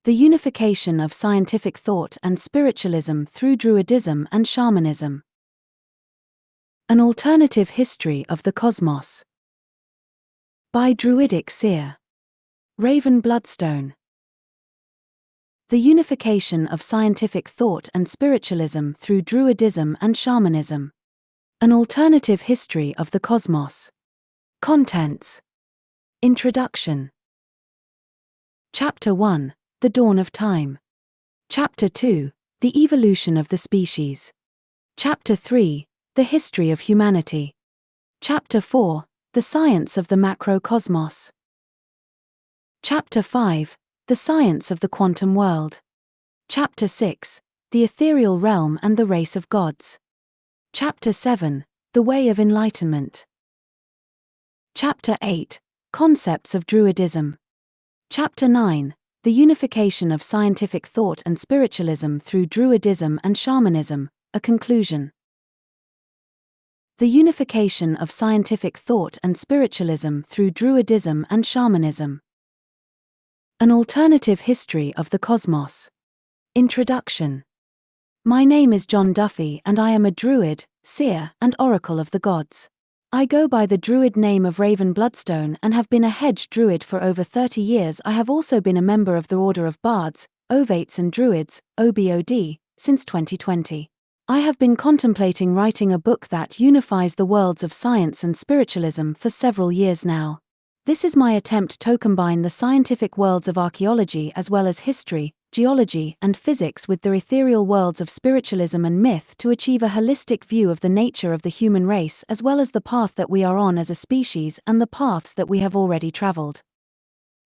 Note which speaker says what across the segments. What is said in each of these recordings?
Speaker 1: The Unification of Scientific Thought and Spiritualism through Druidism and Shamanism. An Alternative History of the Cosmos. By Druidic seer Raven Bloodstone. The Unification of Scientific Thought and Spiritualism through Druidism and Shamanism. An Alternative History of the Cosmos. Contents. Introduction. Chapter 1. The Dawn of Time. Chapter 2. The Evolution of the Species. Chapter 3. The History of Humanity. Chapter 4. The Science of the Macrocosmos. Chapter 5. The Science of the Quantum World. Chapter 6. The Ethereal Realm and the Race of Gods. Chapter 7. The Way of Enlightenment. Chapter 8. Concepts of Druidism. Chapter 9. The Unification of Scientific Thought and Spiritualism through Druidism and Shamanism, a conclusion. The Unification of Scientific Thought and Spiritualism through Druidism and Shamanism. An Alternative History of the Cosmos. Introduction. My name is John Duffy and I am a Druid, seer, and oracle of the gods. I go by the Druid name of Raven Bloodstone and have been a hedge Druid for over 30 years. I have also been a member of the Order of Bards, Ovates and Druids, OBOD, since 2020. I have been contemplating writing a book that unifies the worlds of science and spiritualism for several years now. This is my attempt to combine the scientific worlds of archaeology as well as history, geology, and physics with the ethereal worlds of spiritualism and myth to achieve a holistic view of the nature of the human race as well as the path that we are on as a species and the paths that we have already traveled.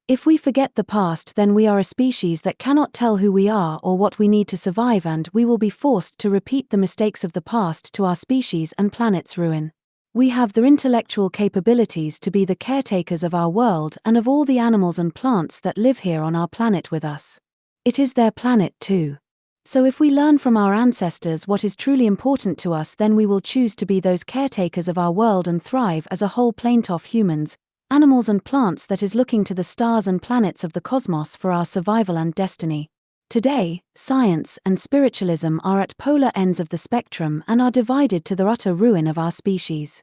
Speaker 1: If we forget the past, then we are a species that cannot tell who we are or what we need to survive, and we will be forced to repeat the mistakes of the past to our species and planet's ruin. We have the intellectual capabilities to be the caretakers of our world and of all the animals and plants that live here on our planet with us. It is their planet too. So if we learn from our ancestors what is truly important to us, then we will choose to be those caretakers of our world and thrive as a whole planet of humans, animals and plants that is looking to the stars and planets of the cosmos for our survival and destiny. Today, science and spiritualism are at polar ends of the spectrum and are divided to the utter ruin of our species.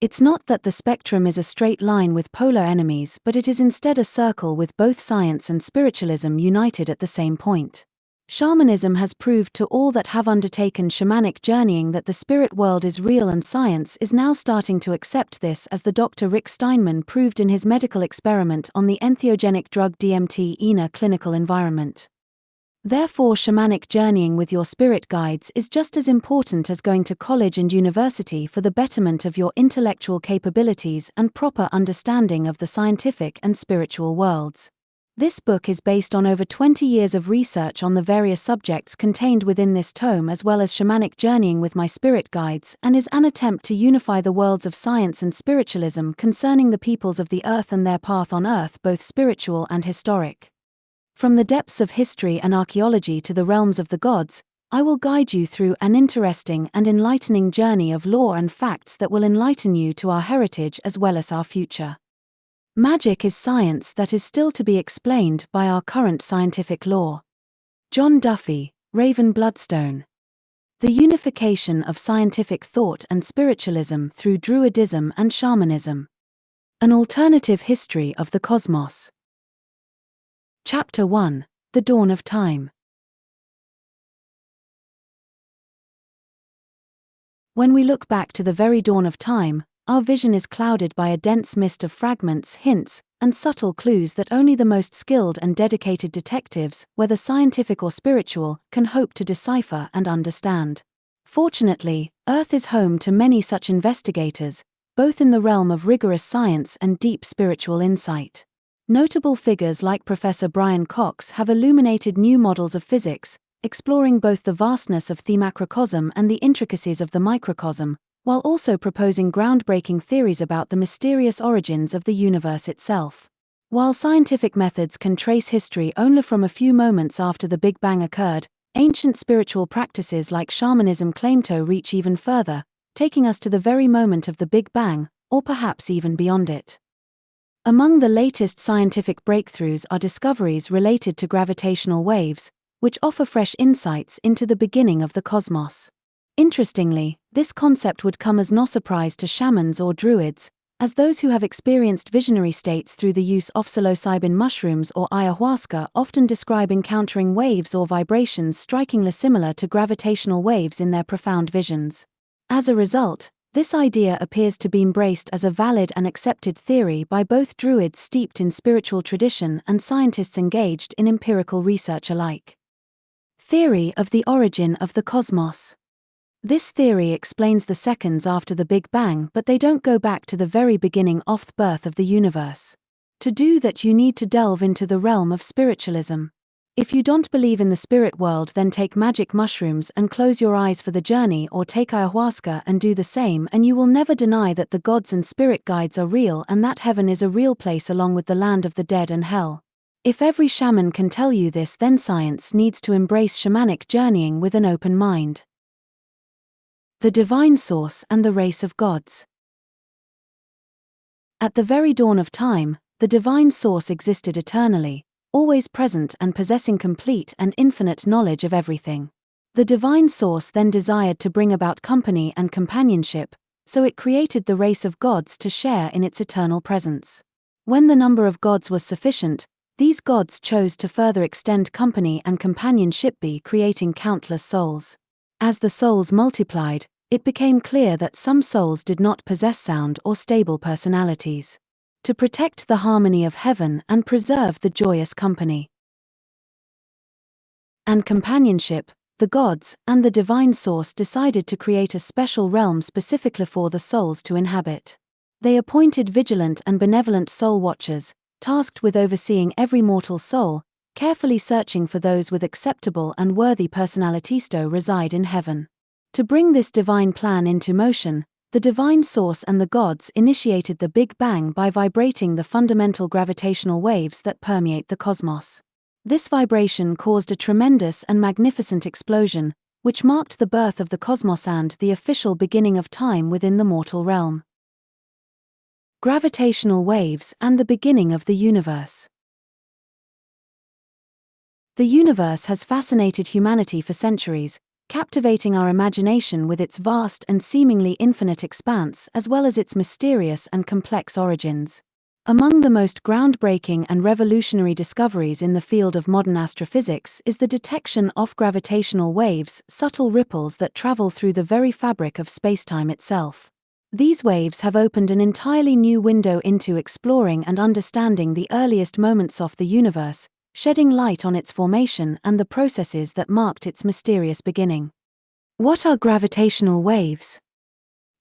Speaker 1: It's not that the spectrum is a straight line with polar enemies, but it is instead a circle with both science and spiritualism united at the same point. Shamanism has proved to all that have undertaken shamanic journeying that the spirit world is real, and science is now starting to accept this, as the Dr. Rick Steinman proved in his medical experiment on the entheogenic drug DMT in a clinical environment. Therefore, shamanic journeying with your spirit guides is just as important as going to college and university for the betterment of your intellectual capabilities and proper understanding of the scientific and spiritual worlds. This book is based on over 20 years of research on the various subjects contained within this tome, as well as shamanic journeying with my spirit guides, and is an attempt to unify the worlds of science and spiritualism concerning the peoples of the earth and their path on earth, both spiritual and historic. From the depths of history and archaeology to the realms of the gods, I will guide you through an interesting and enlightening journey of lore and facts that will enlighten you to our heritage as well as our future. Magic is science that is still to be explained by our current scientific lore. John Duffy, Raven Bloodstone. The Unification of Scientific Thought and Spiritualism through Druidism and Shamanism. An Alternative History of the Cosmos. Chapter 1. The Dawn of Time. When we look back to the very dawn of time, our vision is clouded by a dense mist of fragments, hints, and subtle clues that only the most skilled and dedicated detectives, whether scientific or spiritual, can hope to decipher and understand. Fortunately, Earth is home to many such investigators, both in the realm of rigorous science and deep spiritual insight. Notable figures like Professor Brian Cox have illuminated new models of physics, exploring both the vastness of the macrocosm and the intricacies of the microcosm, while also proposing groundbreaking theories about the mysterious origins of the universe itself. While scientific methods can trace history only from a few moments after the Big Bang occurred, ancient spiritual practices like shamanism claim to reach even further, taking us to the very moment of the Big Bang, or perhaps even beyond it. Among the latest scientific breakthroughs are discoveries related to gravitational waves, which offer fresh insights into the beginning of the cosmos. Interestingly, this concept would come as no surprise to shamans or druids, as those who have experienced visionary states through the use of psilocybin mushrooms or ayahuasca often describe encountering waves or vibrations strikingly similar to gravitational waves in their profound visions. As a result, this idea appears to be embraced as a valid and accepted theory by both druids steeped in spiritual tradition and scientists engaged in empirical research alike. Theory of the origin of the cosmos. This theory explains the seconds after the Big Bang, but they don't go back to the very beginning of the birth of the universe. To do that, you need to delve into the realm of spiritualism. If you don't believe in the spirit world, then take magic mushrooms and close your eyes for the journey, or take ayahuasca and do the same, and you will never deny that the gods and spirit guides are real and that heaven is a real place along with the land of the dead and hell. If every shaman can tell you this, then science needs to embrace shamanic journeying with an open mind. The divine source and the race of gods. At the very dawn of time, the divine source existed eternally, always present and possessing complete and infinite knowledge of everything. The divine source then desired to bring about company and companionship, so it created the race of gods to share in its eternal presence. When the number of gods was sufficient, these gods chose to further extend company and companionship by creating countless souls. As the souls multiplied, it became clear that some souls did not possess sound or stable personalities. To protect the harmony of heaven and preserve the joyous company and companionship, the gods and the divine source decided to create a special realm specifically for the souls to inhabit. They appointed vigilant and benevolent soul watchers, tasked with overseeing every mortal soul, carefully searching for those with acceptable and worthy personalities to reside in heaven. To bring this divine plan into motion, the divine source and the gods initiated the Big Bang by vibrating the fundamental gravitational waves that permeate the cosmos. This vibration caused a tremendous and magnificent explosion, which marked the birth of the cosmos and the official beginning of time within the mortal realm. Gravitational waves and the beginning of the universe. The universe has fascinated humanity for centuries, captivating our imagination with its vast and seemingly infinite expanse as well as its mysterious and complex origins. Among the most groundbreaking and revolutionary discoveries in the field of modern astrophysics is the detection of gravitational waves, subtle ripples that travel through the very fabric of spacetime itself. These waves have opened an entirely new window into exploring and understanding the earliest moments of the universe, shedding light on its formation and the processes that marked its mysterious beginning. What are gravitational waves?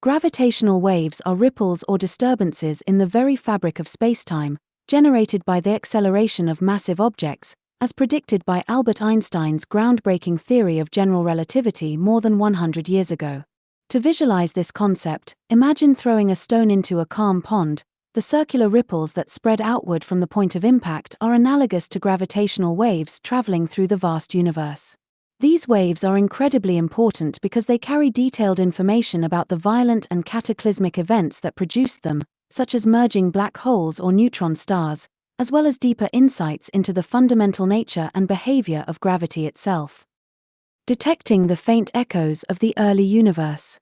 Speaker 1: Gravitational waves are ripples or disturbances in the very fabric of spacetime, generated by the acceleration of massive objects, as predicted by Albert Einstein's groundbreaking theory of general relativity more than 100 years ago. To visualize this concept, imagine throwing a stone into a calm pond. The circular ripples that spread outward from the point of impact are analogous to gravitational waves traveling through the vast universe. These waves are incredibly important because they carry detailed information about the violent and cataclysmic events that produced them, such as merging black holes or neutron stars, as well as deeper insights into the fundamental nature and behavior of gravity itself. Detecting the faint echoes of the early universe.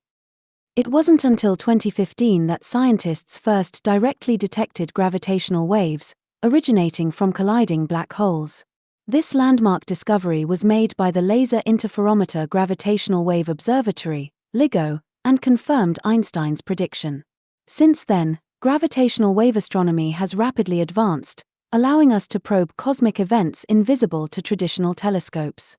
Speaker 1: It wasn't until 2015 that scientists first directly detected gravitational waves, originating from colliding black holes. This landmark discovery was made by the Laser Interferometer Gravitational Wave Observatory, LIGO, and confirmed Einstein's prediction. Since then, gravitational wave astronomy has rapidly advanced, allowing us to probe cosmic events invisible to traditional telescopes.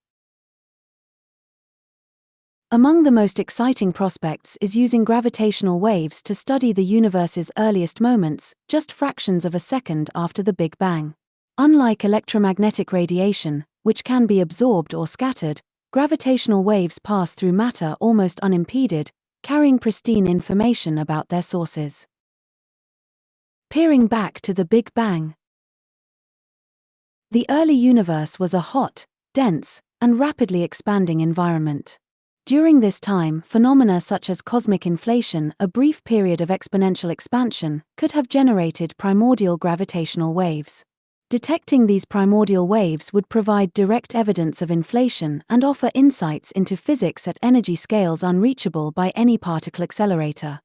Speaker 1: Among the most exciting prospects is using gravitational waves to study the universe's earliest moments, just fractions of a second after the Big Bang. Unlike electromagnetic radiation, which can be absorbed or scattered, gravitational waves pass through matter almost unimpeded, carrying pristine information about their sources. Peering back to the Big Bang. The early universe was a hot, dense, and rapidly expanding environment. During this time, phenomena such as cosmic inflation, a brief period of exponential expansion, could have generated primordial gravitational waves. Detecting these primordial waves would provide direct evidence of inflation and offer insights into physics at energy scales unreachable by any particle accelerator.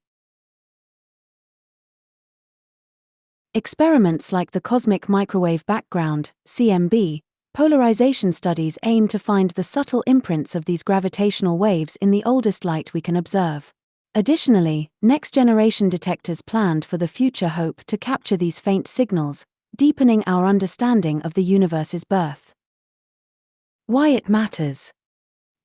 Speaker 1: Experiments like the Cosmic Microwave Background (CMB) polarization studies aim to find the subtle imprints of these gravitational waves in the oldest light we can observe. Additionally, next-generation detectors planned for the future hope to capture these faint signals, deepening our understanding of the universe's birth. Why it matters.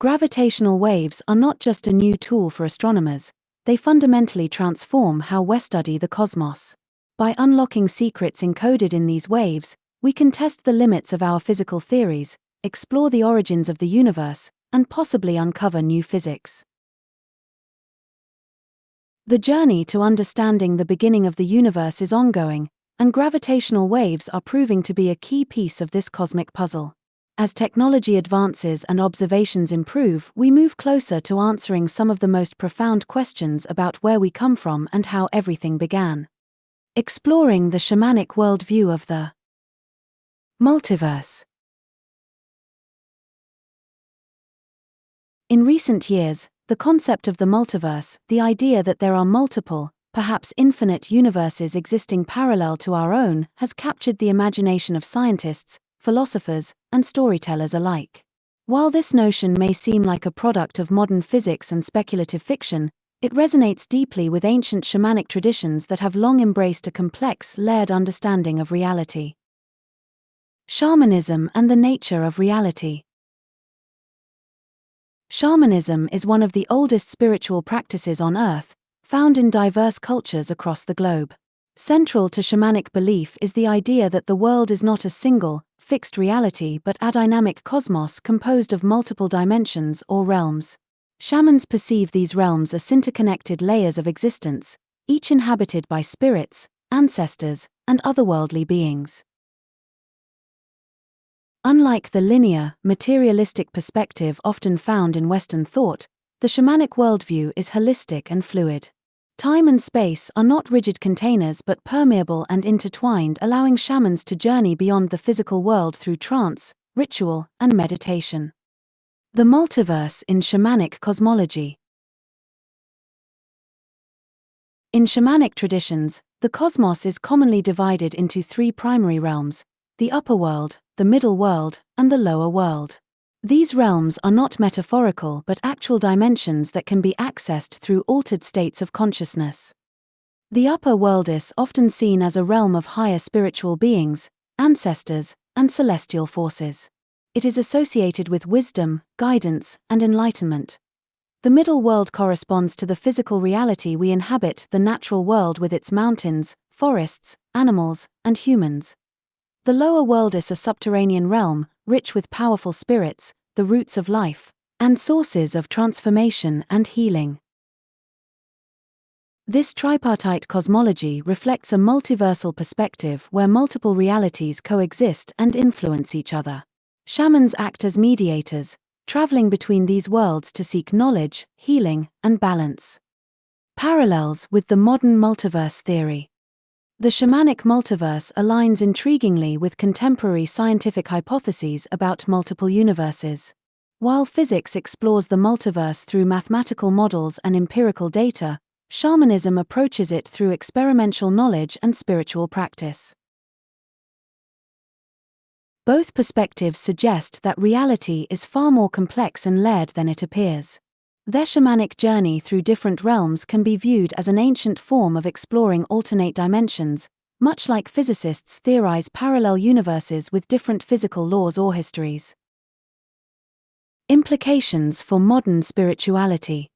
Speaker 1: Gravitational waves are not just a new tool for astronomers, they fundamentally transform how we study the cosmos. By unlocking secrets encoded in these waves, we can test the limits of our physical theories, explore the origins of the universe, and possibly uncover new physics. The journey to understanding the beginning of the universe is ongoing, and gravitational waves are proving to be a key piece of this cosmic puzzle. As technology advances and observations improve, we move closer to answering some of the most profound questions about where we come from and how everything began. Exploring the shamanic worldview of the multiverse. In recent years, the concept of the multiverse, the idea that there are multiple, perhaps infinite universes existing parallel to our own, has captured the imagination of scientists, philosophers, and storytellers alike. While this notion may seem like a product of modern physics and speculative fiction, it resonates deeply with ancient shamanic traditions that have long embraced a complex, layered understanding of reality. Shamanism and the nature of reality. Shamanism is one of the oldest spiritual practices on Earth, found in diverse cultures across the globe. Central to shamanic belief is the idea that the world is not a single, fixed reality but a dynamic cosmos composed of multiple dimensions or realms. Shamans perceive these realms as interconnected layers of existence, each inhabited by spirits, ancestors, and otherworldly beings. Unlike the linear, materialistic perspective often found in Western thought, the shamanic worldview is holistic and fluid. Time and space are not rigid containers but permeable and intertwined, allowing shamans to journey beyond the physical world through trance, ritual, and meditation. The multiverse in shamanic cosmology. In shamanic traditions, the cosmos is commonly divided into three primary realms: the upper world, the middle world, and the lower world. These realms are not metaphorical but actual dimensions that can be accessed through altered states of consciousness. The upper world is often seen as a realm of higher spiritual beings, ancestors, and celestial forces. It is associated with wisdom, guidance, and enlightenment. The middle world corresponds to the physical reality we inhabit, the natural world with its mountains, forests, animals, and humans. The lower world is a subterranean realm, rich with powerful spirits, the roots of life, and sources of transformation and healing. This tripartite cosmology reflects a multiversal perspective where multiple realities coexist and influence each other. Shamans act as mediators, traveling between these worlds to seek knowledge, healing, and balance. Parallels with the modern multiverse theory. The shamanic multiverse aligns intriguingly with contemporary scientific hypotheses about multiple universes. While physics explores the multiverse through mathematical models and empirical data, shamanism approaches it through experimental knowledge and spiritual practice. Both perspectives suggest that reality is far more complex and layered than it appears. Their shamanic journey through different realms can be viewed as an ancient form of exploring alternate dimensions, much like physicists theorize parallel universes with different physical laws or histories. Implications for modern spirituality.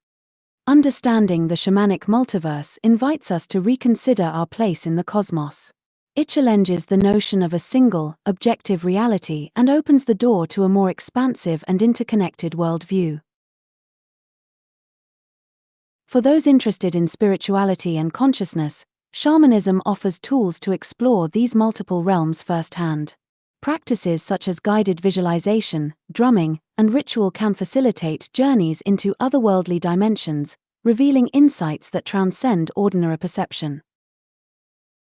Speaker 1: Understanding the shamanic multiverse invites us to reconsider our place in the cosmos. It challenges the notion of a single, objective reality and opens the door to a more expansive and interconnected worldview. For those interested in spirituality and consciousness, shamanism offers tools to explore these multiple realms firsthand. Practices such as guided visualization, drumming, and ritual can facilitate journeys into otherworldly dimensions, revealing insights that transcend ordinary perception.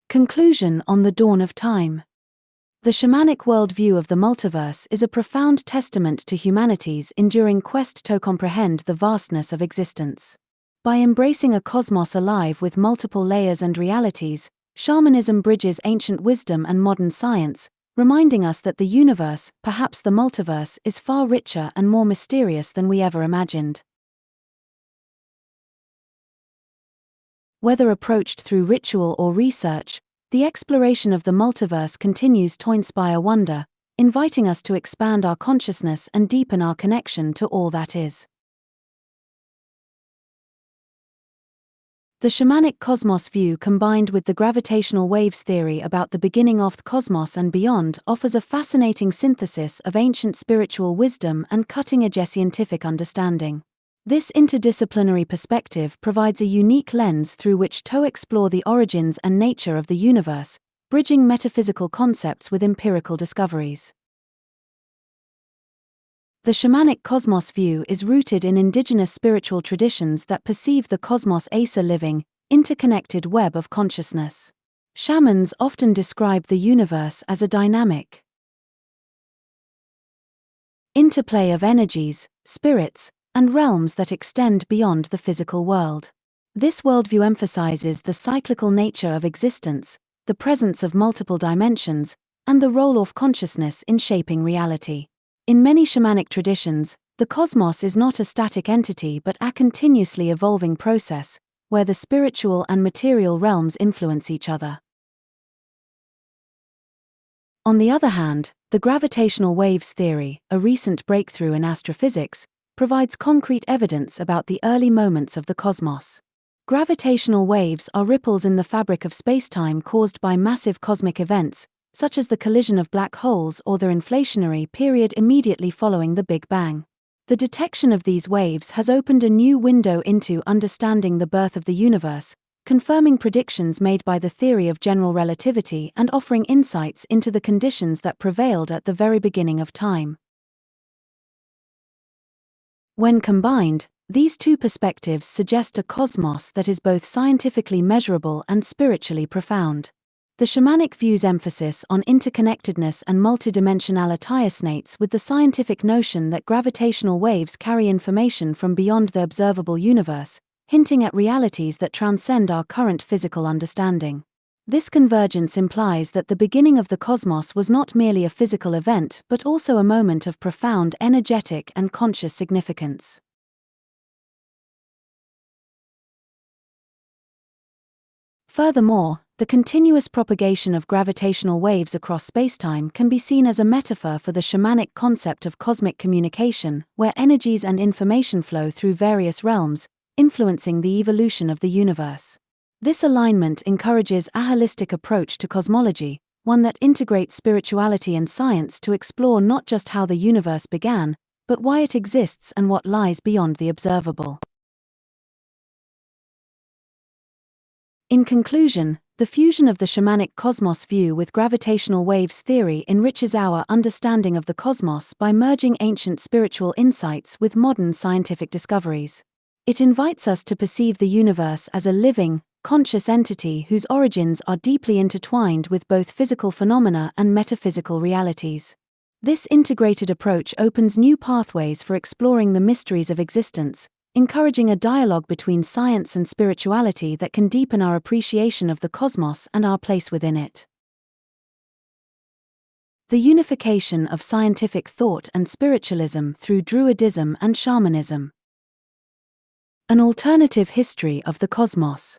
Speaker 1: Conclusion on the dawn of time. The shamanic worldview of the multiverse is a profound testament to humanity's enduring quest to comprehend the vastness of existence. By embracing a cosmos alive with multiple layers and realities, shamanism bridges ancient wisdom and modern science, reminding us that the universe, perhaps the multiverse, is far richer and more mysterious than we ever imagined. Whether approached through ritual or research, the exploration of the multiverse continues to inspire wonder, inviting us to expand our consciousness and deepen our connection to all that is. The shamanic cosmos view combined with the gravitational waves theory about the beginning of the cosmos and beyond offers a fascinating synthesis of ancient spiritual wisdom and cutting-edge scientific understanding. This interdisciplinary perspective provides a unique lens through which to explore the origins and nature of the universe, bridging metaphysical concepts with empirical discoveries. The shamanic cosmos view is rooted in indigenous spiritual traditions that perceive the cosmos as a living, interconnected web of consciousness. Shamans often describe the universe as a dynamic interplay of energies, spirits, and realms that extend beyond the physical world. This worldview emphasizes the cyclical nature of existence, the presence of multiple dimensions, and the role of consciousness in shaping reality. In many shamanic traditions, the cosmos is not a static entity but a continuously evolving process, where the spiritual and material realms influence each other. On the other hand, the gravitational waves theory, a recent breakthrough in astrophysics, provides concrete evidence about the early moments of the cosmos. Gravitational waves are ripples in the fabric of spacetime caused by massive cosmic events, such as the collision of black holes or their inflationary period immediately following the Big Bang. The detection of these waves has opened a new window into understanding the birth of the universe, confirming predictions made by the theory of general relativity and offering insights into the conditions that prevailed at the very beginning of time. When combined, these two perspectives suggest a cosmos that is both scientifically measurable and spiritually profound. The shamanic view's emphasis on interconnectedness and multidimensionality resonates with the scientific notion that gravitational waves carry information from beyond the observable universe, hinting at realities that transcend our current physical understanding. This convergence implies that the beginning of the cosmos was not merely a physical event but also a moment of profound energetic and conscious significance. Furthermore, the continuous propagation of gravitational waves across spacetime can be seen as a metaphor for the shamanic concept of cosmic communication, where energies and information flow through various realms, influencing the evolution of the universe. This alignment encourages a holistic approach to cosmology, one that integrates spirituality and science to explore not just how the universe began, but why it exists and what lies beyond the observable. In conclusion, the fusion of the shamanic cosmos view with gravitational waves theory enriches our understanding of the cosmos by merging ancient spiritual insights with modern scientific discoveries. It invites us to perceive the universe as a living, conscious entity whose origins are deeply intertwined with both physical phenomena and metaphysical realities. This integrated approach opens new pathways for exploring the mysteries of existence, encouraging a dialogue between science and spirituality that can deepen our appreciation of the cosmos and our place within it. The unification of scientific thought and spiritualism through Druidism and Shamanism. An alternative history of the cosmos.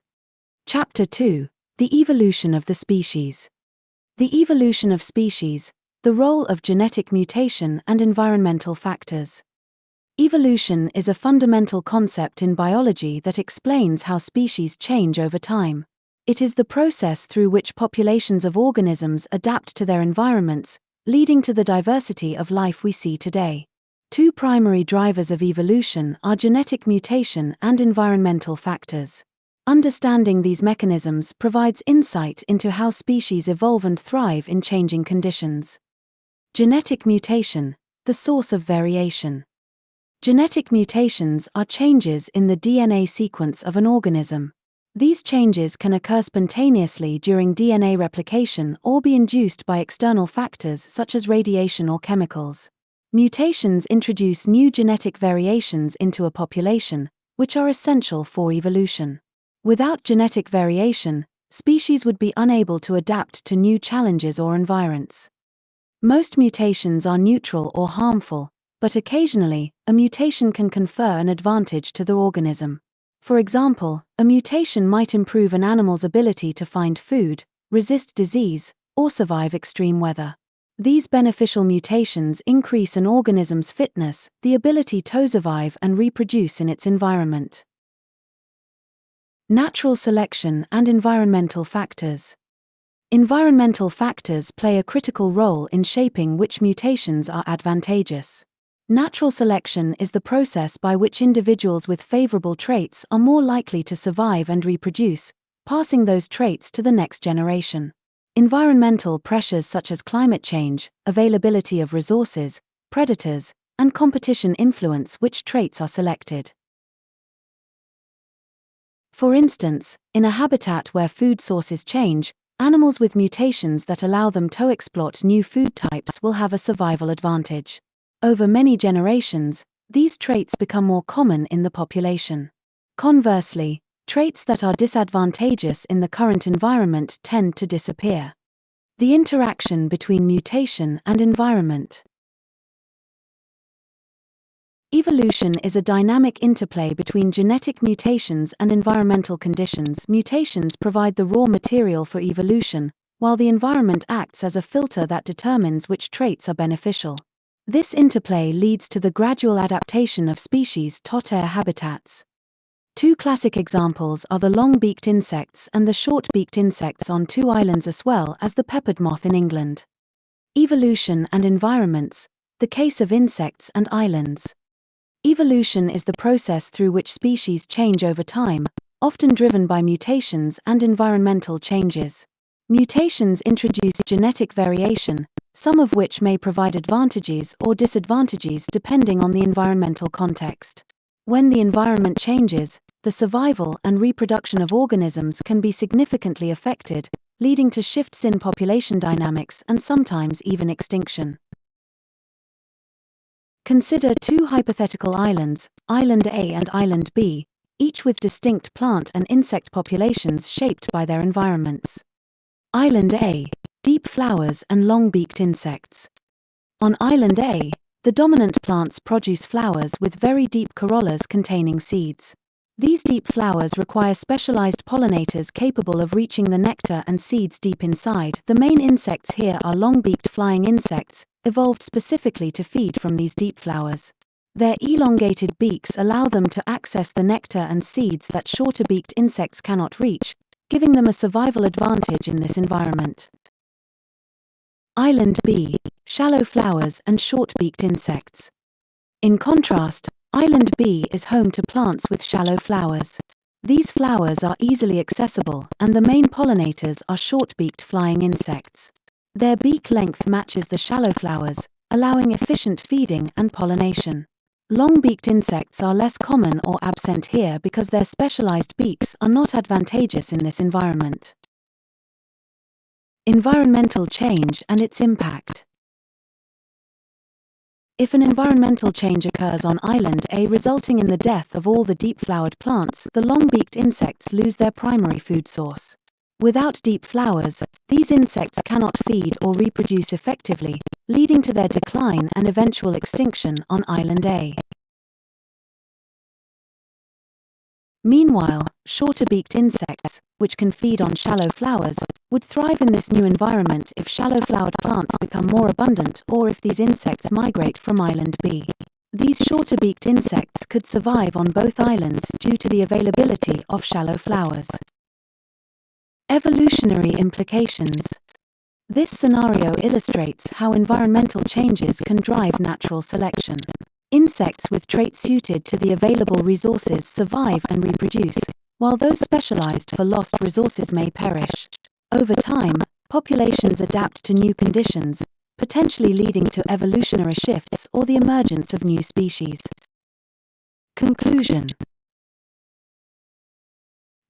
Speaker 1: Chapter 2: The Evolution of the Species. The evolution of species, the role of genetic mutation and environmental factors. Evolution is a fundamental concept in biology that explains how species change over time. It is the process through which populations of organisms adapt to their environments, leading to the diversity of life we see today. Two primary drivers of evolution are genetic mutation and environmental factors. Understanding these mechanisms provides insight into how species evolve and thrive in changing conditions. Genetic mutation, the source of variation. Genetic mutations are changes in the DNA sequence of an organism. These changes can occur spontaneously during DNA replication or be induced by external factors such as radiation or chemicals. Mutations introduce new genetic variations into a population, which are essential for evolution. Without genetic variation, species would be unable to adapt to new challenges or environments. Most mutations are neutral or harmful, but occasionally, a mutation can confer an advantage to the organism. For example, a mutation might improve an animal's ability to find food, resist disease, or survive extreme weather. These beneficial mutations increase an organism's fitness, the ability to survive and reproduce in its environment. Natural selection and environmental factors. Environmental factors play a critical role in shaping which mutations are advantageous. Natural selection is the process by which individuals with favorable traits are more likely to survive and reproduce, passing those traits to the next generation. Environmental pressures such as climate change, availability of resources, predators, and competition influence which traits are selected. For instance, in a habitat where food sources change, animals with mutations that allow them to exploit new food types will have a survival advantage. Over many generations, these traits become more common in the population. Conversely, traits that are disadvantageous in the current environment tend to disappear. The interaction between mutation and environment. Evolution is a dynamic interplay between genetic mutations and environmental conditions. Mutations provide the raw material for evolution, while the environment acts as a filter that determines which traits are beneficial. This interplay leads to the gradual adaptation of species to their habitats. Two classic examples are the long-beaked insects and the short-beaked insects on two islands, as well as the peppered moth in England. Evolution and environments, the case of insects and islands. Evolution is the process through which species change over time, often driven by mutations and environmental changes. Mutations introduce genetic variation, some of which may provide advantages or disadvantages depending on the environmental context. When the environment changes, the survival and reproduction of organisms can be significantly affected, leading to shifts in population dynamics and sometimes even extinction. Consider two hypothetical islands, Island A and Island B, each with distinct plant and insect populations shaped by their environments. Island A, deep flowers and long-beaked insects. On Island A, the dominant plants produce flowers with very deep corollas containing seeds. These deep flowers require specialized pollinators capable of reaching the nectar and seeds deep inside. The main insects here are long-beaked flying insects, evolved specifically to feed from these deep flowers. Their elongated beaks allow them to access the nectar and seeds that shorter-beaked insects cannot reach, giving them a survival advantage in this environment. Island B, shallow flowers and short-beaked insects. In contrast, Island B is home to plants with shallow flowers. These flowers are easily accessible, and the main pollinators are short-beaked flying insects. Their beak length matches the shallow flowers, allowing efficient feeding and pollination. Long-beaked insects are less common or absent here because their specialized beaks are not advantageous in this environment. Environmental change and its impact. If an environmental change occurs on Island A resulting in the death of all the deep-flowered plants, the long-beaked insects lose their primary food source. Without deep flowers, these insects cannot feed or reproduce effectively, leading to their decline and eventual extinction on Island A. Meanwhile, shorter-beaked insects, which can feed on shallow flowers, would thrive in this new environment if shallow-flowered plants become more abundant or if these insects migrate from Island B. These shorter-beaked insects could survive on both islands due to the availability of shallow flowers. Evolutionary implications. This scenario illustrates how environmental changes can drive natural selection. Insects with traits suited to the available resources survive and reproduce, while those specialized for lost resources may perish. Over time, populations adapt to new conditions, potentially leading to evolutionary shifts or the emergence of new species. Conclusion.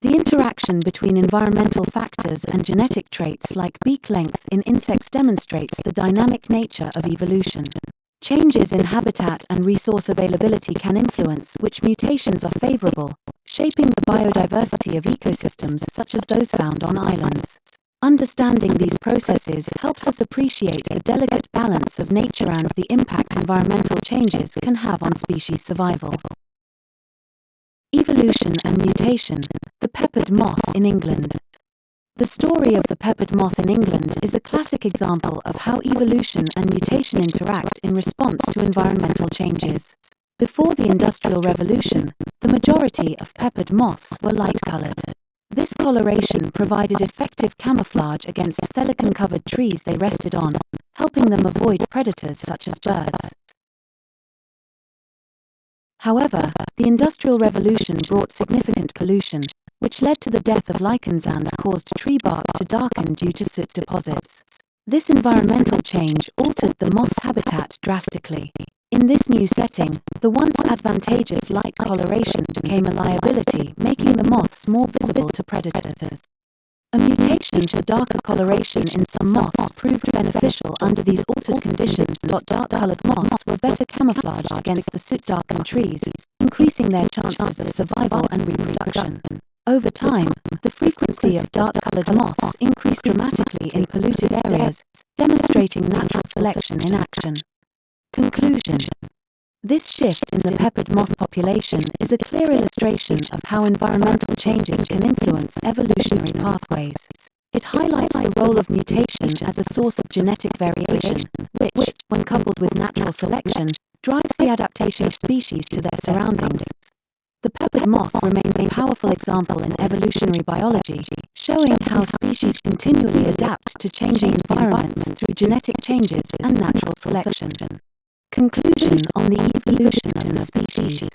Speaker 1: The interaction between environmental factors and genetic traits like beak length in insects demonstrates the dynamic nature of evolution. Changes in habitat and resource availability can influence which mutations are favorable, shaping the biodiversity of ecosystems such as those found on islands. Understanding these processes helps us appreciate the delicate balance of nature and the impact environmental changes can have on species survival. Evolution and mutation. The peppered moth in England. The story of the peppered moth in England is a classic example of how evolution and mutation interact in response to environmental changes. Before the Industrial Revolution, the majority of peppered moths were light-colored. This coloration provided effective camouflage against thylacine-covered trees they rested on, helping them avoid predators such as birds. However, the Industrial Revolution brought significant pollution, which led to the death of lichens and caused tree bark to darken due to soot deposits. This environmental change altered the moth's habitat drastically. In this new setting, the once advantageous light coloration became a liability, making the moths more visible to predators. A mutation to darker coloration in some moths proved beneficial under these altered conditions. Dark-colored moths were better camouflaged against the soot-darkened trees, increasing their chances of survival and reproduction. Over time, the frequency of dark-colored moths increased dramatically in polluted areas, demonstrating natural selection in action. Conclusion. This shift in the peppered moth population is a clear illustration of how environmental changes can influence evolutionary pathways. It highlights the role of mutation as a source of genetic variation, which, when coupled with natural selection, drives the adaptation of species to their surroundings. The peppered moth remains a powerful example in evolutionary biology, showing how species continually adapt to changing environments through genetic changes and natural selection. Conclusion on the evolution of the species.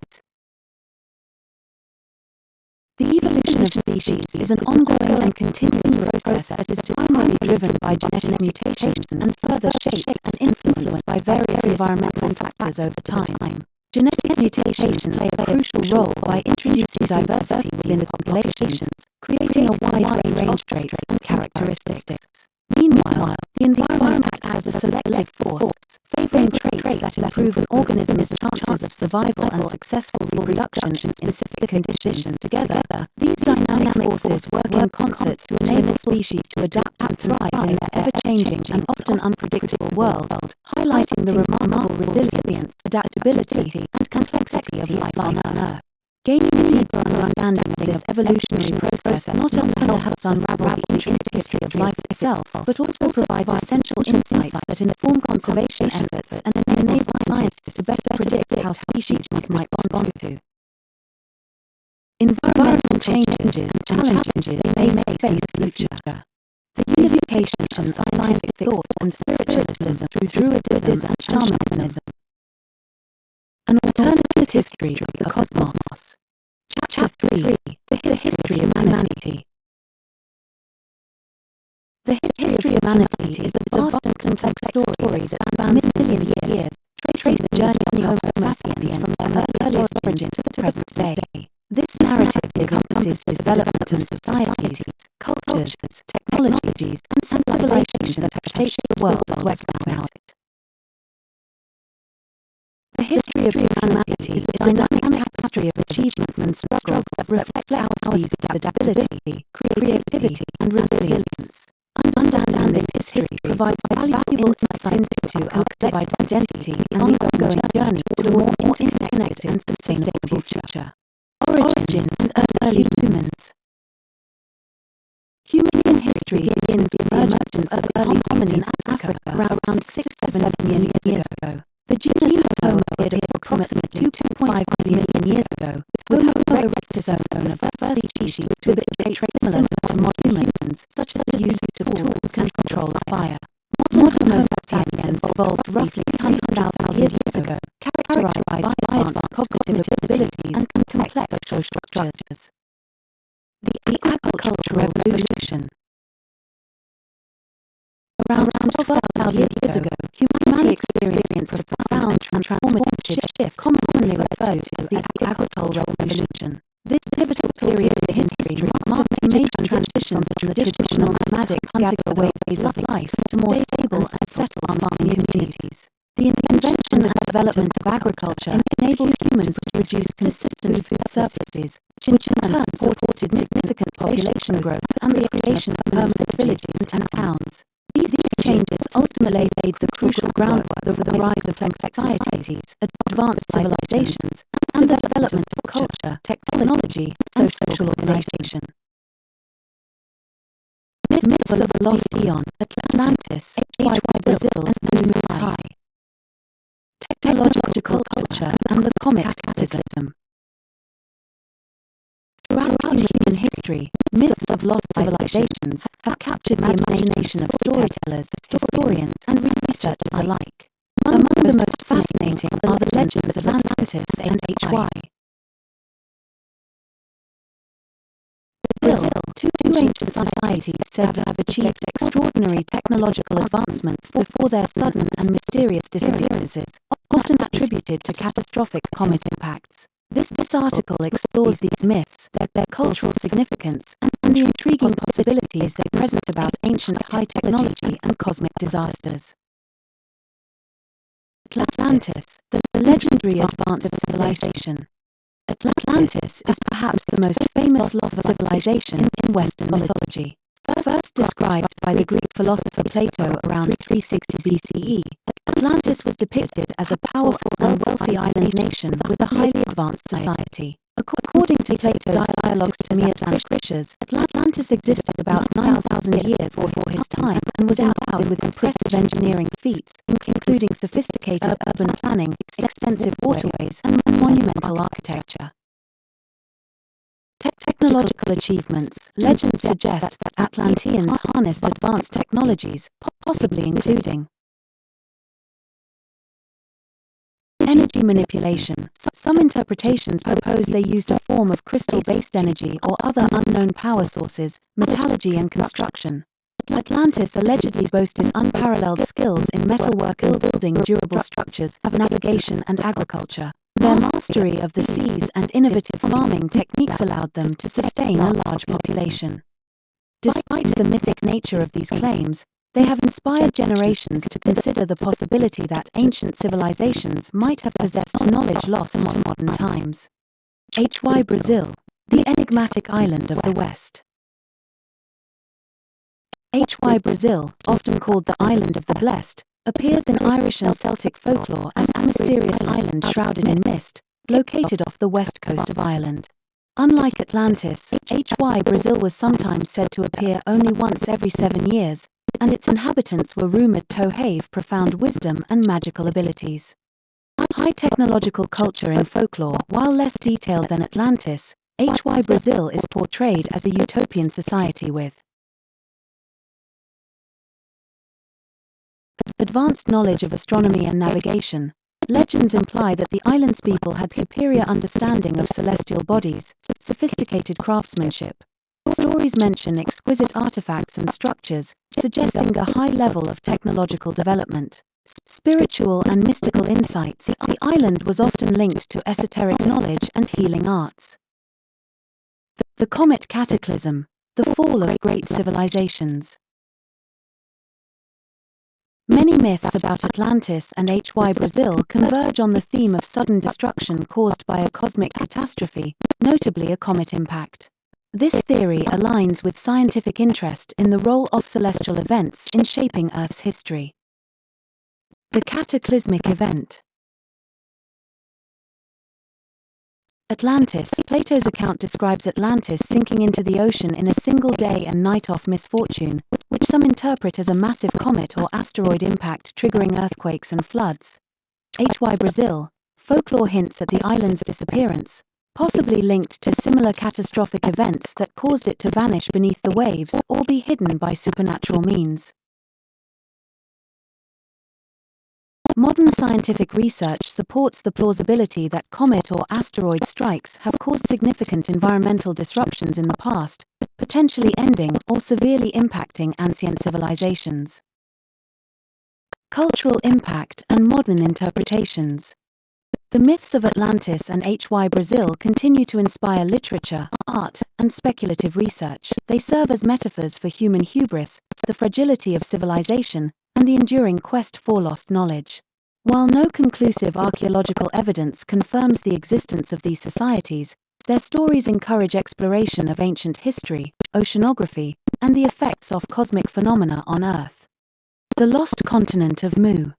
Speaker 1: The evolution of species is an ongoing and continuous process that is primarily driven by genetic mutations and further shaped and influenced by various environmental factors over time. Genetic mutations play a crucial role by introducing diversity within the populations, creating a wide range of traits and characteristics. Meanwhile, the environment acts as a selective force, favoring traits that improve an organism's chances of survival and successful reproduction in specific conditions. Together, these dynamic forces work in concert to enable species to adapt and thrive in their ever-changing and often unpredictable world, highlighting the remarkable resilience, adaptability, and complexity of life on Earth. Gaining a deeper understanding of this evolutionary process not only helps unravel the intricate history of life itself, but also provides essential insights that inform conservation efforts and enable scientists to better predict how species might respond to environmental changes and challenges they may face in the future. The unification of scientific thought and spiritualism through Druidism and Shamanism. An alternative history of the cosmos. Chapter 3. The history of humanity. The history of humanity is a vast and complex story that spans millions of years, tracing the journey of Homo sapiens from their earliest origin to the present day. This narrative encompasses the development of societies, cultures, technologies, and civilizations that have shaped the world we're now. The history of humanity is a dynamic tapestry of achievements and struggles that reflect our species' adaptability, creativity, and resilience. Understanding this history provides valuable insights into our collective identity and the ongoing journey to a more interconnected and sustainable future. Origins and early humans. Human history begins with the emergence of early hominids in Africa around 6 to 7 million years ago. The genus Homo appeared approximately 2.5 million years ago, with Homo erectus as the first species to exhibit traits similar to modern humans, such as the use of tools and control of fire. Modern Homo sapiens evolved roughly 300,000 years ago, characterized by advanced cognitive abilities and complex social structures. The agricultural revolution. Around 12,000 years ago, humanity experienced a profound and transformative shift, commonly referred to as the agricultural revolution. This pivotal period in history marked a major transition from the traditional nomadic hunter-gatherer ways of life to more stable and settled farming communities. The invention and development of agriculture enabled humans to produce consistent food surpluses, which in turn supported significant population growth and the creation of permanent villages and towns. These changes ultimately laid the crucial groundwork for the rise of complex societies, advanced civilizations, and the development of culture, technology, and social organization. Myths of the Lost Eon, Atlantis, H.Y. Brazil's Moon High. Technological culture and the comet cataclysm. Throughout human history, myths of lost civilizations have captured the imagination of storytellers, historians, and researchers alike. Among the most fascinating are the legends of Atlantis and H.Y. Brazil, two ancient societies said to have achieved extraordinary technological advancements before their sudden and mysterious disappearances, often attributed to catastrophic comet impacts. This article explores these myths, their cultural significance, and the intriguing possibilities they present about ancient high technology and cosmic disasters. Atlantis, the legendary advanced civilization. Atlantis is perhaps the most famous lost civilization in Western mythology. First described by the Greek philosopher Plato around 360 BCE, Atlantis was depicted as a powerful and wealthy island nation with a highly advanced society. According to Plato's dialogues Timaeus and Critias, Atlantis existed about 9,000 years before his time and was endowed with impressive engineering feats, including sophisticated urban planning, extensive waterways, and monumental architecture. Technological achievements. Legends suggest that Atlanteans harnessed advanced technologies, possibly including energy manipulation. Some interpretations propose they used a form of crystal-based energy or other unknown power sources, metallurgy and construction. Atlantis allegedly boasted unparalleled skills in metalwork and building durable structures, navigation and agriculture. Their mastery of the seas and innovative farming techniques allowed them to sustain a large population. Despite the mythic nature of these claims, they have inspired generations to consider the possibility that ancient civilizations might have possessed knowledge lost to modern times. H.Y. Brazil, the enigmatic island of the West. H.Y. Brazil, often called the Island of the Blessed, appears in Irish and Celtic folklore as a mysterious island shrouded in mist, located off the west coast of Ireland. Unlike Atlantis, H.Y. Brazil was sometimes said to appear only once every 7 years, and its inhabitants were rumored to have profound wisdom and magical abilities. High technological culture in folklore, while less detailed than Atlantis, H.Y. Brazil is portrayed as a utopian society with advanced knowledge of astronomy and navigation. Legends imply that the island's people had superior understanding of celestial bodies, sophisticated craftsmanship. Stories mention exquisite artifacts and structures, suggesting a high level of technological development. Spiritual and mystical insights. The island was often linked to esoteric knowledge and healing arts. The comet cataclysm, the fall of great civilizations. Many myths about Atlantis and H.Y. Brazil converge on the theme of sudden destruction caused by a cosmic catastrophe, notably a comet impact. This theory aligns with scientific interest in the role of celestial events in shaping Earth's history. The cataclysmic event. Atlantis. Plato's account describes Atlantis sinking into the ocean in a single day and night of misfortune, which some interpret as a massive comet or asteroid impact triggering earthquakes and floods. H.Y. Brazil. Folklore hints at the island's disappearance, possibly linked to similar catastrophic events that caused it to vanish beneath the waves or be hidden by supernatural means. Modern scientific research supports the plausibility that comet or asteroid strikes have caused significant environmental disruptions in the past, potentially ending or severely impacting ancient civilizations. Cultural impact and modern interpretations. The myths of Atlantis and Brazil continue to inspire literature, art, and speculative research. They serve as metaphors for human hubris, the fragility of civilization, and the enduring quest for lost knowledge. While no conclusive archaeological evidence confirms the existence of these societies, their stories encourage exploration of ancient history, oceanography, and the effects of cosmic phenomena on Earth. The Lost Continent of Mu.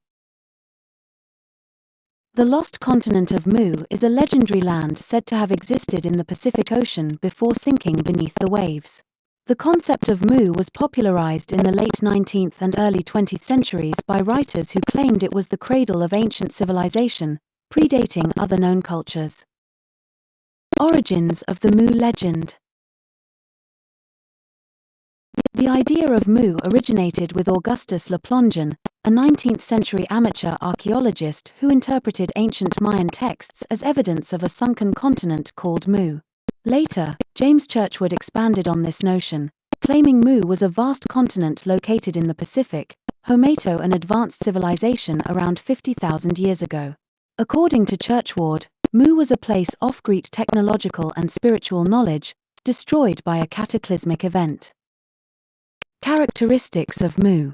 Speaker 1: The Lost Continent of Mu is a legendary land said to have existed in the Pacific Ocean before sinking beneath the waves. The concept of Mu was popularized in the late 19th and early 20th centuries by writers who claimed it was the cradle of ancient civilization, predating other known cultures. Origins of the Mu legend. The idea of Mu originated with Augustus Le Plongeon, a 19th-century amateur archaeologist who interpreted ancient Mayan texts as evidence of a sunken continent called Mu. Later, James Churchward expanded on this notion, claiming Mu was a vast continent located in the Pacific, home to an advanced civilization around 50,000 years ago. According to Churchward, Mu was a place of great technological and spiritual knowledge, destroyed by a cataclysmic event. Characteristics of Mu.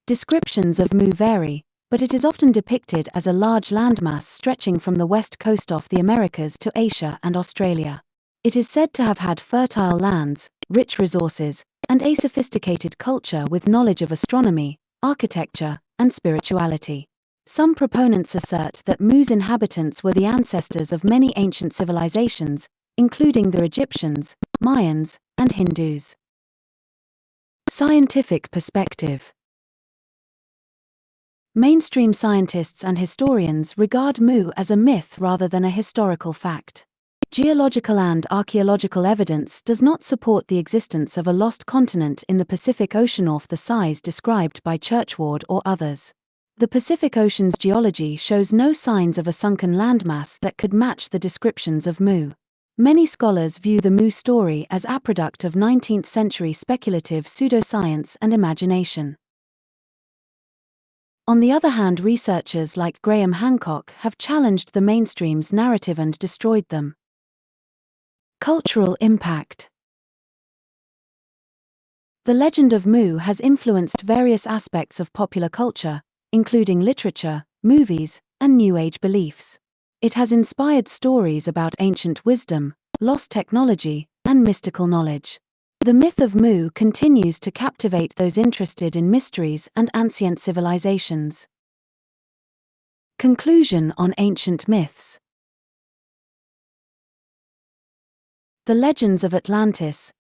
Speaker 1: Descriptions of Mu vary, but it is often depicted as a large landmass stretching from the west coast of the Americas to Asia and Australia. It is said to have had fertile lands, rich resources, and a sophisticated culture with knowledge of astronomy, architecture, and spirituality. Some proponents assert that Mu's inhabitants were the ancestors of many ancient civilizations, including the Egyptians, Mayans, and Hindus. Scientific perspective. Mainstream scientists and historians regard Mu as a myth rather than a historical fact. Geological and archaeological evidence does not support the existence of a lost continent in the Pacific Ocean of the size described by Churchward or others. The Pacific Ocean's geology shows no signs of a sunken landmass that could match the descriptions of Mu. Many scholars view the Mu story as a product of 19th-century speculative pseudoscience and imagination. On the other hand, researchers like Graham Hancock have challenged the mainstream's narrative and destroyed them. Cultural impact. The legend of Mu has influenced various aspects of popular culture, including literature, movies, and New Age beliefs. It has inspired stories about ancient wisdom, lost technology, and mystical knowledge. The myth of Mu continues to captivate those interested in mysteries and ancient civilizations. Conclusion on ancient myths. The legends of Atlantis,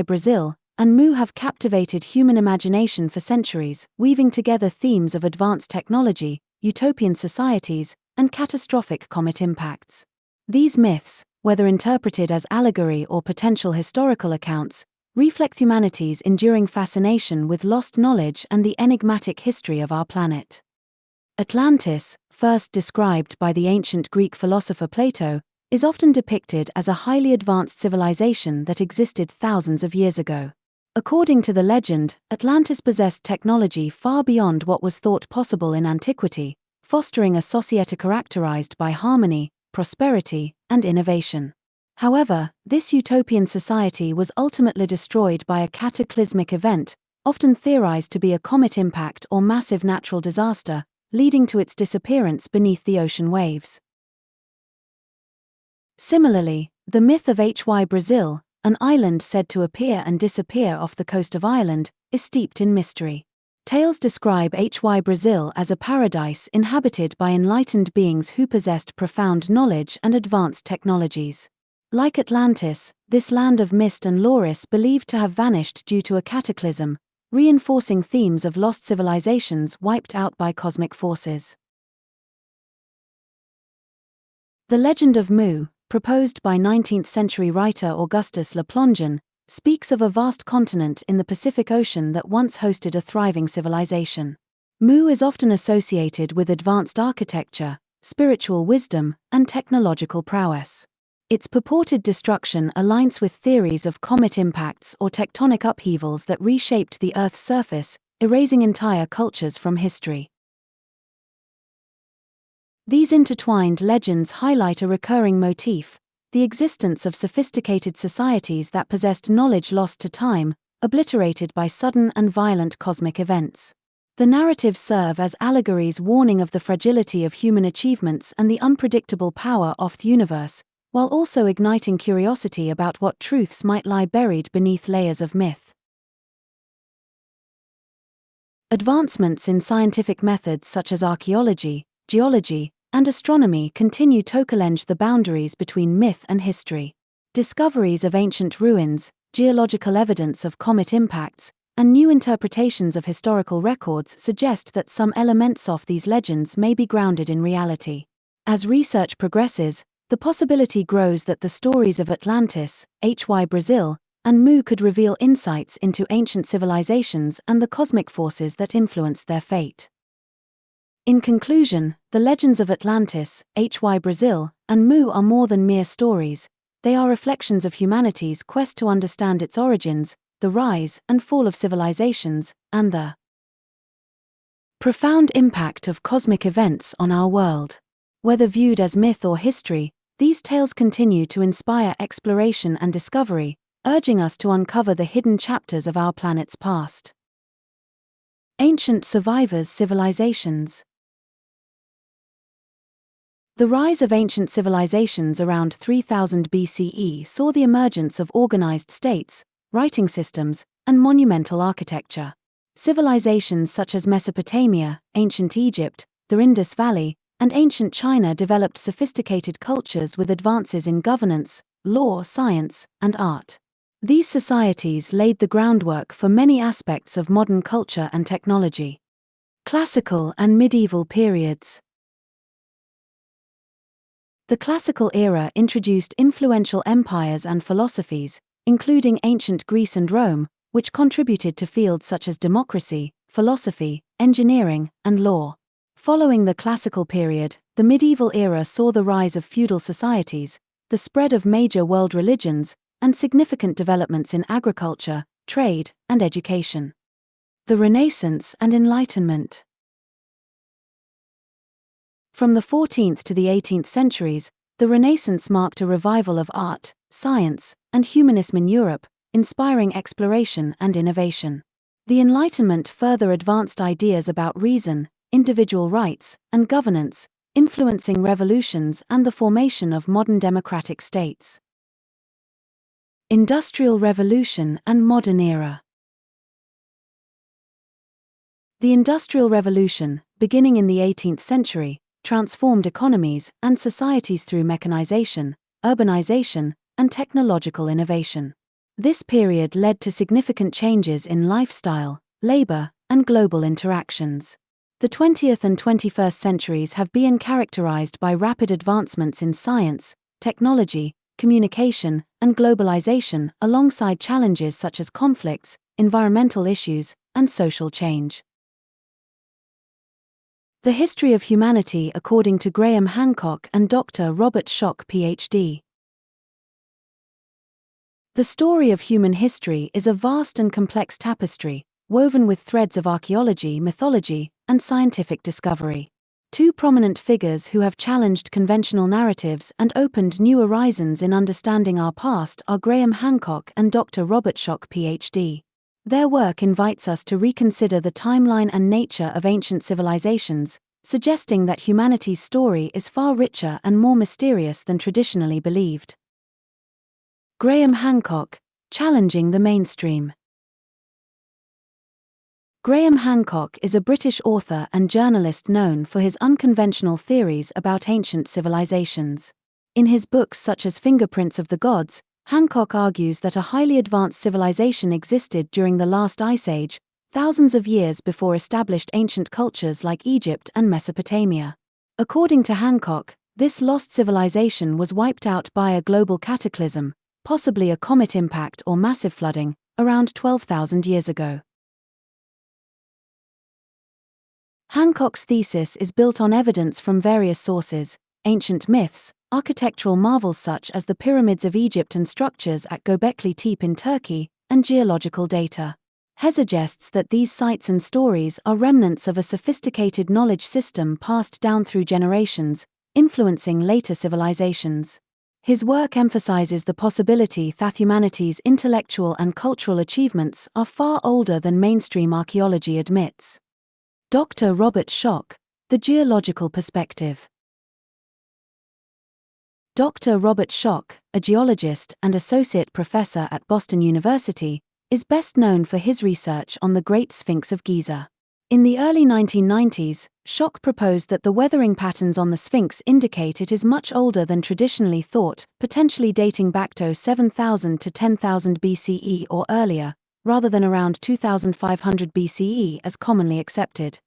Speaker 1: Brazil, and Mu have captivated human imagination for centuries, weaving together themes of advanced technology, utopian societies, and catastrophic comet impacts. These myths, whether interpreted as allegory or potential historical accounts, reflect humanity's enduring fascination with lost knowledge and the enigmatic history of our planet. Atlantis, first described by the ancient Greek philosopher Plato, is often depicted as a highly advanced civilization that existed thousands of years ago. According to the legend, Atlantis possessed technology far beyond what was thought possible in antiquity, fostering a society characterized by harmony, prosperity, and innovation. However, this utopian society was ultimately destroyed by a cataclysmic event, often theorized to be a comet impact or massive natural disaster, leading to its disappearance beneath the ocean waves. Similarly, the myth of Brazil, an island said to appear and disappear off the coast of Ireland, is steeped in mystery. Tales describe Brazil as a paradise inhabited by enlightened beings who possessed profound knowledge and advanced technologies. Like Atlantis, this land of mist and lore is believed to have vanished due to a cataclysm, reinforcing themes of lost civilizations wiped out by cosmic forces. The legend of Mu, proposed by 19th-century writer Augustus Le Plongeon, speaks of a vast continent in the Pacific Ocean that once hosted a thriving civilization. Mu is often associated with advanced architecture, spiritual wisdom, and technological prowess. Its purported destruction aligns with theories of comet impacts or tectonic upheavals that reshaped the Earth's surface, erasing entire cultures from history. These intertwined legends highlight a recurring motif: the existence of sophisticated societies that possessed knowledge lost to time, obliterated by sudden and violent cosmic events. The narratives serve as allegories warning of the fragility of human achievements and the unpredictable power of the universe, while also igniting curiosity about what truths might lie buried beneath layers of myth. Advancements in scientific methods such as archaeology, geology, and astronomy continue to challenge the boundaries between myth and history. Discoveries of ancient ruins, geological evidence of comet impacts, and new interpretations of historical records suggest that some elements of these legends may be grounded in reality. As research progresses, the possibility grows that the stories of Atlantis, Brazil, and Mu could reveal insights into ancient civilizations and the cosmic forces that influenced their fate. In conclusion, the legends of Atlantis, Brazil, and Mu are more than mere stories. They are reflections of humanity's quest to understand its origins, the rise and fall of civilizations, and the profound impact of cosmic events on our world. Whether viewed as myth or history, these tales continue to inspire exploration and discovery, urging us to uncover the hidden chapters of our planet's past. Ancient survivors' civilizations. The rise of ancient civilizations around 3000 BCE saw the emergence of organized states, writing systems, and monumental architecture. Civilizations such as Mesopotamia, ancient Egypt, the Indus Valley, and ancient China developed sophisticated cultures with advances in governance, law, science, and art. These societies laid the groundwork for many aspects of modern culture and technology. Classical and medieval periods. The classical era introduced influential empires and philosophies, including ancient Greece and Rome, which contributed to fields such as democracy, philosophy, engineering, and law. Following the classical period, the medieval era saw the rise of feudal societies, the spread of major world religions, and significant developments in agriculture, trade, and education. The Renaissance and Enlightenment. From the 14th to the 18th centuries, the Renaissance marked a revival of art, science, and humanism in Europe, inspiring exploration and innovation. The Enlightenment further advanced ideas about reason, individual rights, and governance, influencing revolutions and the formation of modern democratic states. Industrial Revolution and Modern Era. The Industrial Revolution, beginning in the 18th century, transformed economies and societies through mechanization, urbanization, and technological innovation. This period led to significant changes in lifestyle, labor, and global interactions. The 20th and 21st centuries have been characterized by rapid advancements in science, technology, communication, and globalization, alongside challenges such as conflicts, environmental issues, and social change. The History of Humanity according to Graham Hancock and Dr. Robert Schoch, Ph.D. The story of human history is a vast and complex tapestry, woven with threads of archaeology, mythology, and scientific discovery. Two prominent figures who have challenged conventional narratives and opened new horizons in understanding our past are Graham Hancock and Dr. Robert Schoch, Ph.D. Their work invites us to reconsider the timeline and nature of ancient civilizations, suggesting that humanity's story is far richer and more mysterious than traditionally believed. Graham Hancock, challenging the mainstream. Graham Hancock is a British author and journalist known for his unconventional theories about ancient civilizations. In his books such as Fingerprints of the Gods, Hancock argues that a highly advanced civilization existed during the last ice age, thousands of years before established ancient cultures like Egypt and Mesopotamia. According to Hancock, this lost civilization was wiped out by a global cataclysm, possibly a comet impact or massive flooding, around 12,000 years ago. Hancock's thesis is built on evidence from various sources: ancient myths, architectural marvels such as the pyramids of Egypt and structures at Göbekli Tepe in Turkey, and geological data. He suggests that these sites and stories are remnants of a sophisticated knowledge system passed down through generations, influencing later civilizations. His work emphasizes the possibility that humanity's intellectual and cultural achievements are far older than mainstream archaeology admits. Dr. Robert Schoch, The Geological Perspective. Dr. Robert Schoch, a geologist and associate professor at Boston University, is best known for his research on the Great Sphinx of Giza. In the early 1990s, Schoch proposed that the weathering patterns on the Sphinx indicate it is much older than traditionally thought, potentially dating back to 7,000 to 10,000 BCE or earlier, rather than around 2,500 BCE as commonly accepted.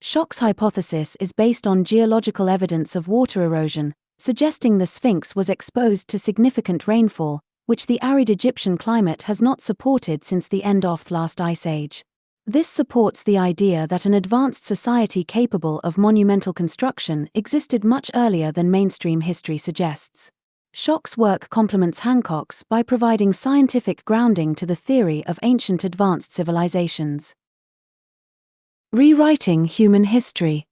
Speaker 1: Schoch's hypothesis is based on geological evidence of water erosion, suggesting the Sphinx was exposed to significant rainfall, which the arid Egyptian climate has not supported since the end of the last ice age. This supports the idea that an advanced society capable of monumental construction existed much earlier than mainstream history suggests. Schoch's work complements Hancock's by providing scientific grounding to the theory of ancient advanced civilizations. Rewriting human history.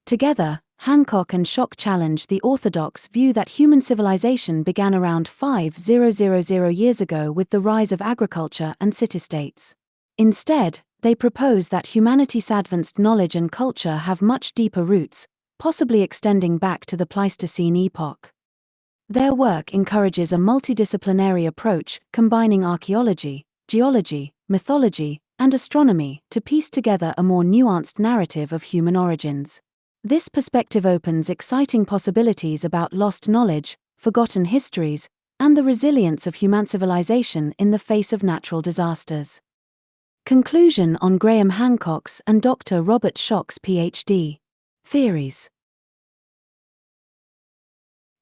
Speaker 1: Together, Hancock and Schoch challenge the orthodox view that human civilization began around 5,000 years ago with the rise of agriculture and city-states. Instead, they propose that humanity's advanced knowledge and culture have much deeper roots, possibly extending back to the Pleistocene epoch. Their work encourages a multidisciplinary approach, combining archaeology, geology, mythology, and astronomy to piece together a more nuanced narrative of human origins. This perspective opens exciting possibilities about lost knowledge, forgotten histories, and the resilience of human civilization in the face of natural disasters. Conclusion on Graham Hancock's and Dr. Robert Schoch's Ph.D. theories.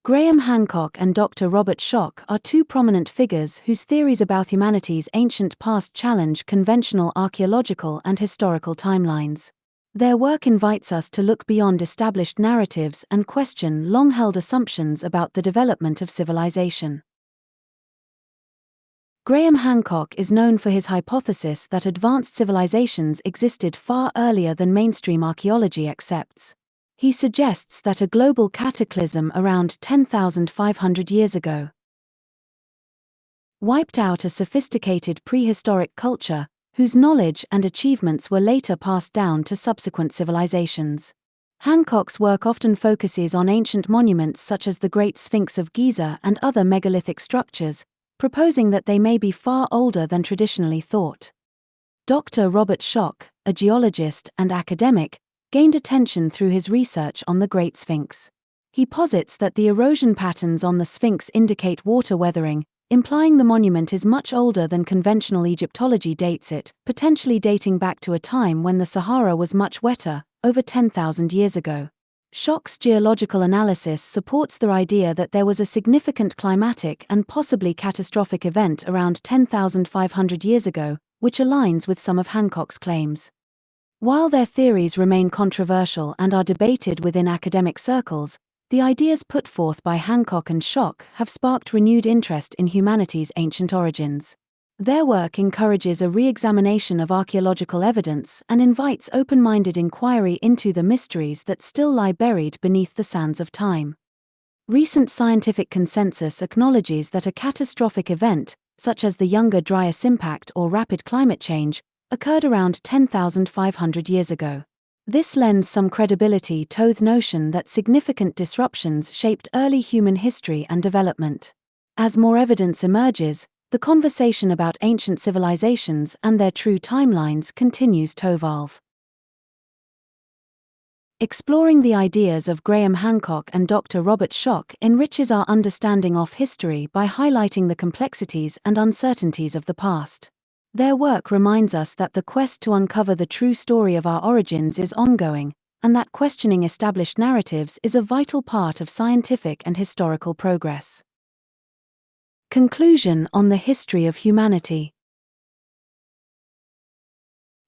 Speaker 1: Graham Hancock and Dr. Robert Schoch are two prominent figures whose theories about humanity's ancient past challenge conventional archaeological and historical timelines. Their work invites us to look beyond established narratives and question long-held assumptions about the development of civilization. Graham Hancock is known for his hypothesis that advanced civilizations existed far earlier than mainstream archaeology accepts. He suggests that a global cataclysm around 10,500 years ago wiped out a sophisticated prehistoric culture, whose knowledge and achievements were later passed down to subsequent civilizations. Hancock's work often focuses on ancient monuments such as the Great Sphinx of Giza and other megalithic structures, proposing that they may be far older than traditionally thought. Dr. Robert Schoch, a geologist and academic, gained attention through his research on the Great Sphinx. He posits that the erosion patterns on the Sphinx indicate water weathering, implying the monument is much older than conventional Egyptology dates it, potentially dating back to a time when the Sahara was much wetter, over 10,000 years ago. Schoch's geological analysis supports the idea that there was a significant climatic and possibly catastrophic event around 10,500 years ago, which aligns with some of Hancock's claims. While their theories remain controversial and are debated within academic circles, the ideas put forth by Hancock and Schoch have sparked renewed interest in humanity's ancient origins. Their work encourages a re-examination of archaeological evidence and invites open-minded inquiry into the mysteries that still lie buried beneath the sands of time. Recent scientific consensus acknowledges that a catastrophic event, such as the Younger Dryas impact or rapid climate change, occurred around 10,500 years ago. This lends some credibility to the notion that significant disruptions shaped early human history and development. As more evidence emerges, the conversation about ancient civilizations and their true timelines continues to evolve. Exploring the ideas of Graham Hancock and Dr. Robert Schoch enriches our understanding of history by highlighting the complexities and uncertainties of the past. Their work reminds us that the quest to uncover the true story of our origins is ongoing, and that questioning established narratives is a vital part of scientific and historical progress. Conclusion on the history of humanity.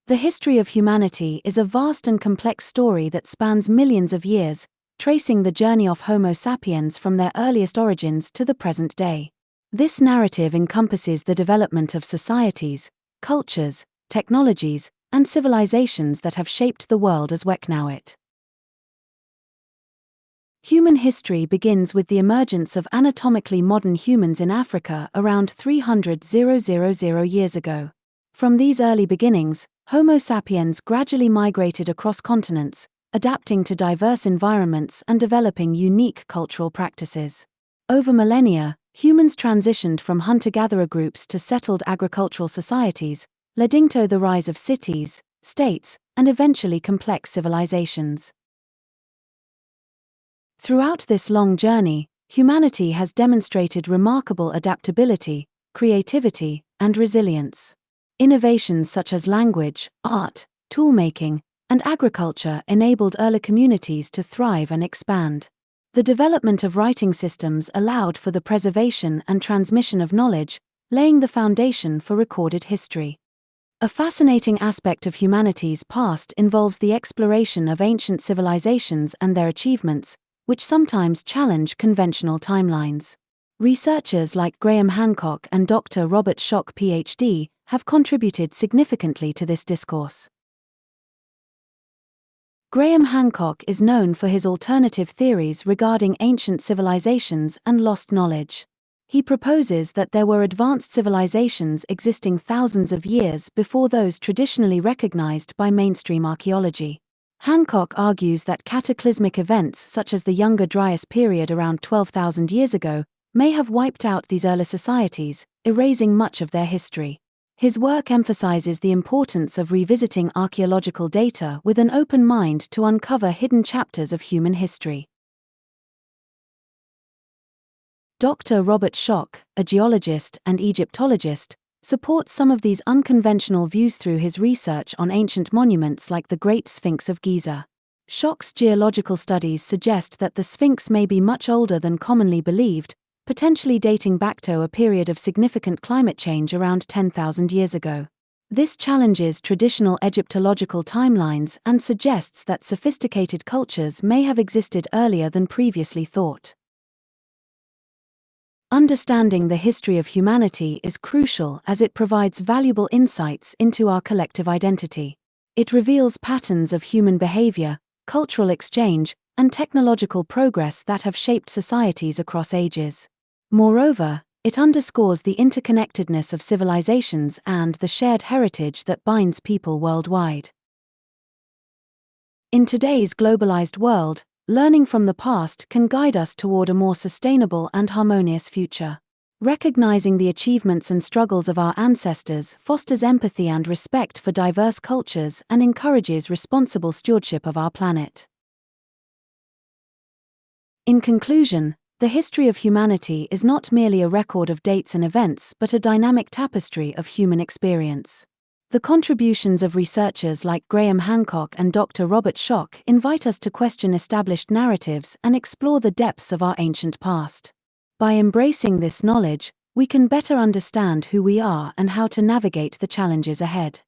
Speaker 1: The history of humanity is a vast and complex story that spans millions of years, tracing the journey of Homo sapiens from their earliest origins to the present day. This narrative encompasses the development of societies, cultures, technologies, and civilizations that have shaped the world as we know it. Human history begins with the emergence of anatomically modern humans in Africa around 300,000 years ago. From these early beginnings, Homo sapiens gradually migrated across continents, adapting to diverse environments and developing unique cultural practices. Over millennia, humans transitioned from hunter-gatherer groups to settled agricultural societies, leading to the rise of cities, states, and eventually complex civilizations. Throughout this long journey, humanity has demonstrated remarkable adaptability, creativity, and resilience. Innovations such as language, art, toolmaking, and agriculture enabled early communities to thrive and expand. The development of writing systems allowed for the preservation and transmission of knowledge, laying the foundation for recorded history. A fascinating aspect of humanity's past involves the exploration of ancient civilizations and their achievements, which sometimes challenge conventional timelines. Researchers like Graham Hancock and Dr. Robert Schoch, Ph.D., have contributed significantly to this discourse. Graham Hancock is known for his alternative theories regarding ancient civilizations and lost knowledge. He proposes that there were advanced civilizations existing thousands of years before those traditionally recognized by mainstream archaeology. Hancock argues that cataclysmic events such as the Younger Dryas period around 12,000 years ago may have wiped out these early societies, erasing much of their history. His work emphasizes the importance of revisiting archaeological data with an open mind to uncover hidden chapters of human history. Dr. Robert Schoch, a geologist and Egyptologist, supports some of these unconventional views through his research on ancient monuments like the Great Sphinx of Giza. Schoch's geological studies suggest that the Sphinx may be much older than commonly believed, potentially dating back to a period of significant climate change around 10,000 years ago. This challenges traditional Egyptological timelines and suggests that sophisticated cultures may have existed earlier than previously thought. Understanding the history of humanity is crucial as it provides valuable insights into our collective identity. It reveals patterns of human behavior, cultural exchange, and technological progress that have shaped societies across ages. Moreover, it underscores the interconnectedness of civilizations and the shared heritage that binds people worldwide. In today's globalized world, learning from the past can guide us toward a more sustainable and harmonious future. Recognizing the achievements and struggles of our ancestors fosters empathy and respect for diverse cultures and encourages responsible stewardship of our planet. In conclusion, the history of humanity is not merely a record of dates and events but a dynamic tapestry of human experience. The contributions of researchers like Graham Hancock and Dr. Robert Schoch invite us to question established narratives and explore the depths of our ancient past. By embracing this knowledge, we can better understand who we are and how to navigate the challenges ahead.